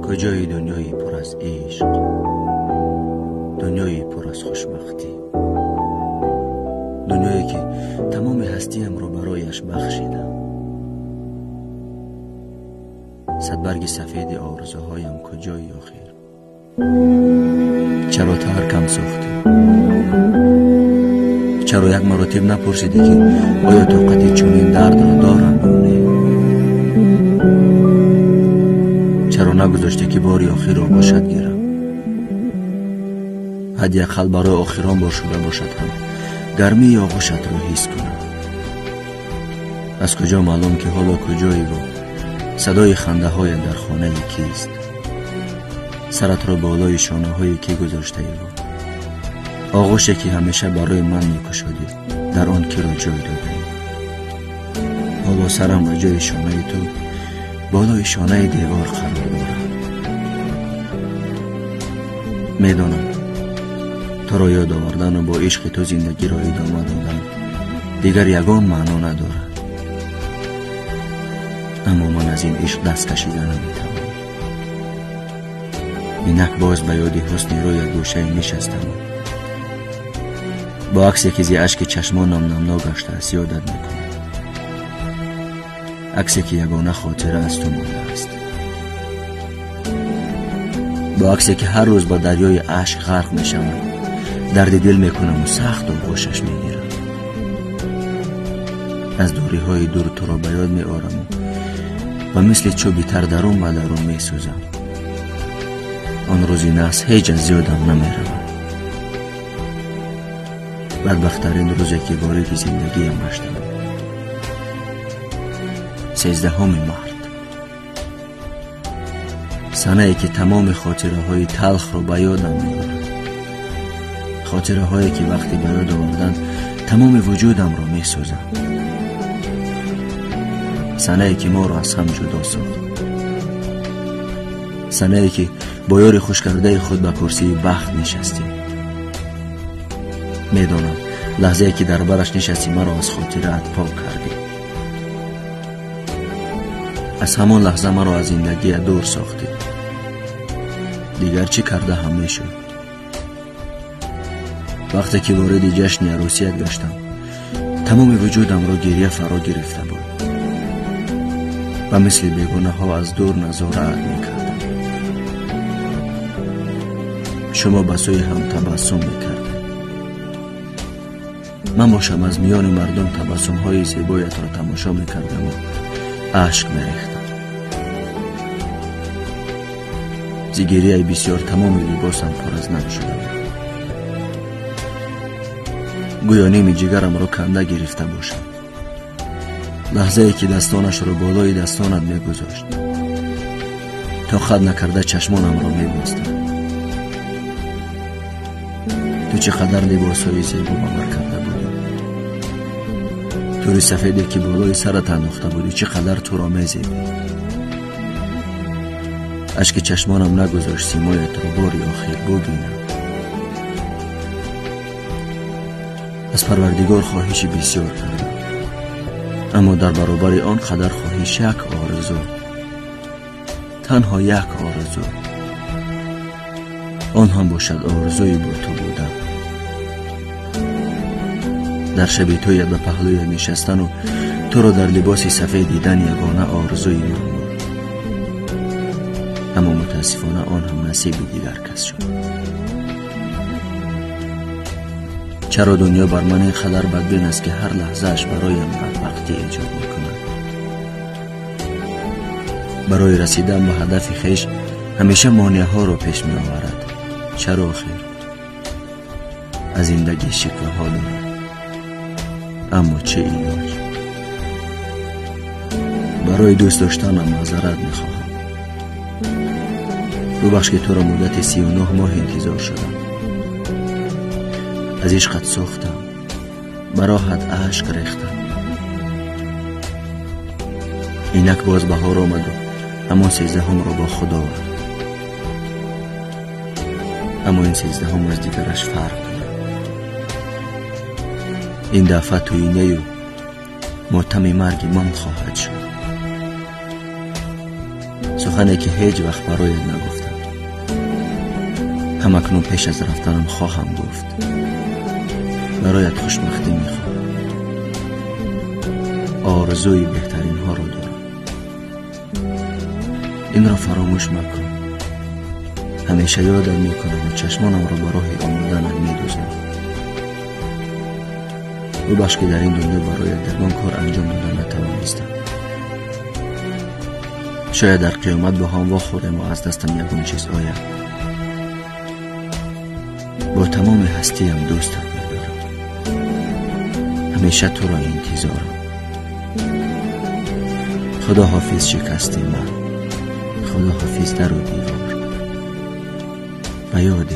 کجای دنیایی پر از عشق، دنیایی پر از خوشبختی، دنیایی که تمام هستیم رو برایش بخشیدم. صد برگ سفید آرزوهایم کجایی آخر؟ چرا ترکم ساختی؟ چرا یک مراتب نپرسیدی که آیا طاقت چنین درد را دارم یا نه؟ چرا نگذاشتی که باری آخر را باشد گیرم؟ حداقل برای آخران بار شده باشد هم گرمی آغوشت را حس کنم. از کجا معلوم که حالا کجایی و صدای خنده های در خانه کیست؟ سرت را بالای شانه های کی گذاشته ای و آغوشی که همیشه برای من میکشادی در آن کی را جای داده ای؟ حالا سرم را جای شانه تو بالای شانه دیوار قرار دارم. میدانم تو را یاد آوردن و با عشق تو زندگی را ادامه دادن دیگر یگان معنا ندارد، اما من از این عشق دست کشیدن نمیتوانم. اینک باز به یاد حسن روی گوشه نشستم، با عکسی که زی اشک چشمانم نمنا گشته است یادت میکنم، عکسی که یگانه خاطره از تو مانده است، با عکسی که هر روز با دریای اشک غرق میشم، درد دل میکنم و سخت آغوشش میگیرم. از دوری های دور تو را به یاد میآرم و مثل چوبی تر درون و درون میسوزم. آن روزی ناس هیچ از یادم نمیرود. بدبخترین روزی که وارد زندگیم گشتم، 13 مارت، سنه ای که تمام خاطره های تلخ رو به یادم میآورد، خاطره هایی که وقتی به یاد آوردن تمام وجودم رو میسوزم. سنه ای که ما رو از هم جدا ساخت، سنه ای که با یار خوش کرده خود به کرسی بخت نشستیم. میدانم لحظه ای که در برش نشستی مرا از خاطرت پاک کردی. از همان لحظه مرا از زندگی دور ساختی. دیگر چی کرده هم میشد. وقتی که وارد جشن عروسیت گشتم تمام وجودم را گریه فرا گرفته بود و مثل بیگانه ها از دور نظارت میکردم. شما به سوی هم تبسم میکرد، من باشم از میان مردم تبسم های زیبایت را تماشا میکردم و اشک میریختم. زگیریه بسیار تمام لباسم پر از نم شده بود، گویا نیم جگرم را کنده گرفته باشم. لحظه ای که دستانش را بالای دستانت میگذاشت تا خد نکرده چشمانم را میبستم. تو چقدر لباس های زیبا بمر کرده بودی، توری سفیدی که بالای سرت انداخته بودی چقدر تو را میزیدی. اشک چشمانم نگذاشت سیمایت را باری آخر ببینم. از پروردگار خواهش بسیار کردم، اما در برابر آن قدر خواهش یک آرزو، تنها یک آرزو، آن هم باشد آرزوی با تو بودم. در شب تویت به پهلوی نشستن و تو را در لباس سفید دیدن یگانه آرزوی من بود، اما متاسفانه آن هم نصیب دیگر کس شد. چرا دنیا بر من این قدر بدبین است که هر لحظهش برایم بدبختی ایجاد میکند؟ برای رسیدن به هدف خویش همیشه مانع ها رو پیش می آورد. چرا آخر؟ از زندگی شکوه ها دارد، اما چه علاج؟ برای دوست داشتنم معذرت می خواهم. ببخش که تو را مدت 39 ماه انتظار شدم. از عشقت سوختم، براحت عشق ریختم. اینک باز بهار آمد و اما 13 را با خدا آورد، اما این 13 از دیگرش فرق دارد. این دفعه تویینه و ماتم مرگ من خواهد شد. سخنی که هیچ وقت برایت نگفتم. همکنون پیش از رفتنم خواهم گفت. برایت خوشبختی میخوام. آرزوی بهترین ها رو دارم. این را فراموش مکن. همیشه یادم میکنم و چشمانم را به راه آمدنم میدوزم. ببخش که در این دنیا برایت یگان کار انجام دادن نتوانستم. شاید در قیامت با هم وا خورم و از دستم یگان چیز آید. با تمام هستیم دوستت می‌دارم. همیشه تو را انتظارم. خدا حافظ شکسته من. خدا حافظ در و دیوار. به یاد